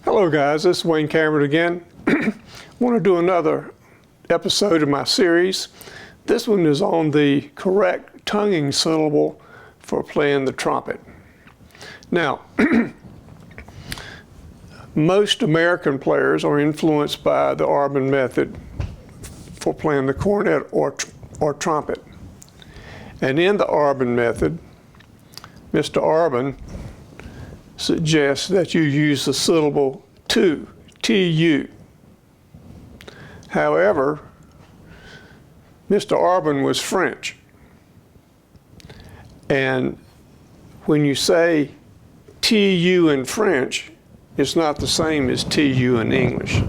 Hello guys, this is Wayne Cameron again. I want to do another episode of my series. This one is on the correct tonguing syllable for playing the trumpet. Now, most American players are influenced by the Arbonne Method for playing the cornet or trumpet. And in the Arbonne Method, Mr. Arbonne suggests that you use the syllable tu, T-U. However, Mr. Arbonne was French. And when you say T-U in French, it's not the same as T-U in English.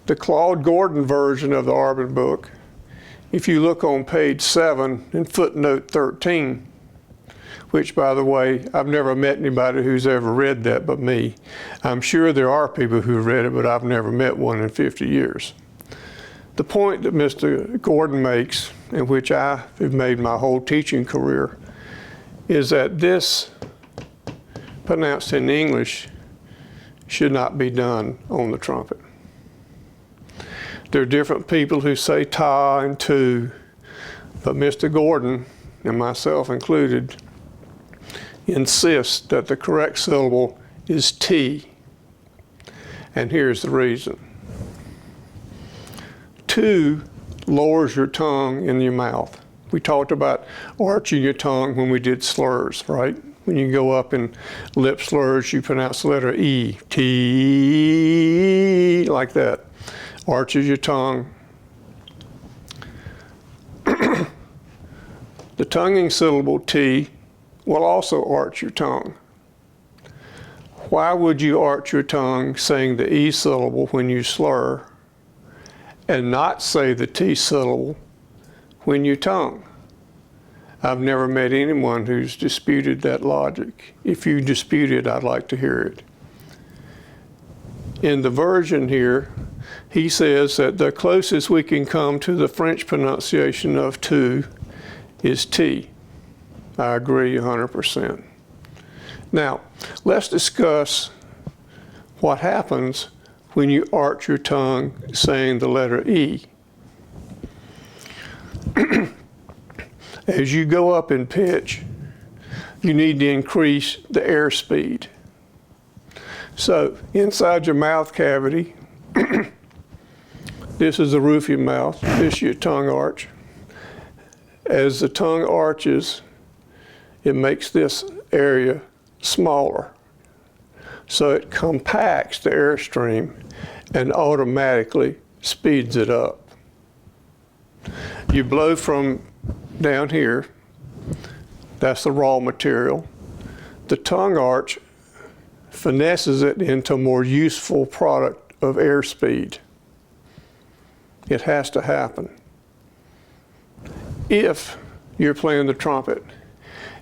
The Claude Gordon version of the Arbonne book, if you look on page 7 in footnote 13, which, by the way, I've never met anybody who's ever read that but me. I'm sure there are people who read it, but I've never met one in 50 years. The point that Mr. Gordon makes, and which I have made my whole teaching career, is that this, pronounced in English, should not be done on the trumpet. There are different people who say ta and tu, but Mr. Gordon, and myself included, insists that the correct syllable is T. And here's the reason. Tu lowers your tongue in your mouth. We talked about arching your tongue when we did slurs, right? When you go up in lip slurs, you pronounce the letter E, T, like that. Arches your tongue. The tonguing syllable T will also arch your tongue. Why would you arch your tongue saying the E syllable when you slur and not say the T syllable when you tongue? I've never met anyone who's disputed that logic. If you dispute it, I'd like to hear it. In the version here, he says that the closest we can come to the French pronunciation of tu is T. I agree 100%. Now, let's discuss what happens when you arch your tongue saying the letter E. As you go up in pitch, you need to increase the airspeed. So, inside your mouth cavity, this is the roof of your mouth, this is your tongue arch. As the tongue arches, it makes this area smaller. So it compacts the airstream and automatically speeds it up. You blow from down here, that's the raw material. The tongue arch finesses it into a more useful product of airspeed. It has to happen. If you're playing the trumpet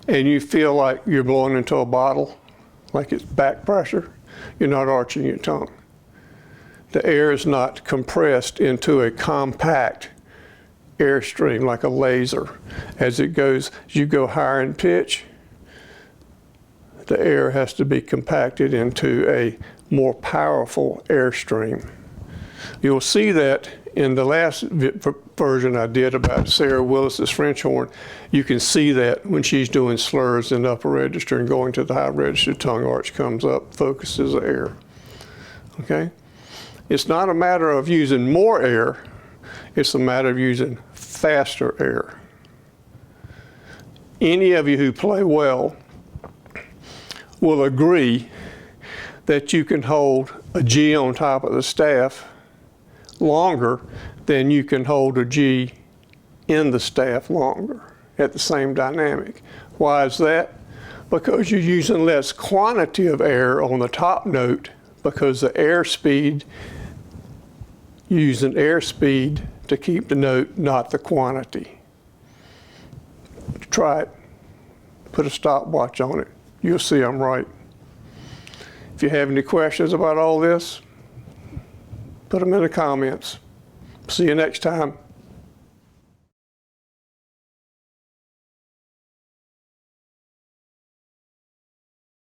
and you feel like you're blowing into a bottle, like it's back pressure, you're not arching your tongue. The air is not compressed into a compact airstream like a laser. As you go higher in pitch, the air has to be compacted into a more powerful airstream. You'll see that in the last version I did about Sarah Willis's French horn. You can see that when she's doing slurs in the upper register and going to the high register, tongue arch comes up, focuses the air. Okay? It's not a matter of using more air, it's a matter of using faster air. Any of you who play well will agree that you can hold a G on top of the staff longer than you can hold a G in the staff longer at the same dynamic. Why is that? Because you're using less quantity of air on the top note because the airspeed, using airspeed to keep the note, not the quantity. Try it. Put a stopwatch on it. You'll see I'm right. If you have any questions about all this, put them in the comments. See you next time.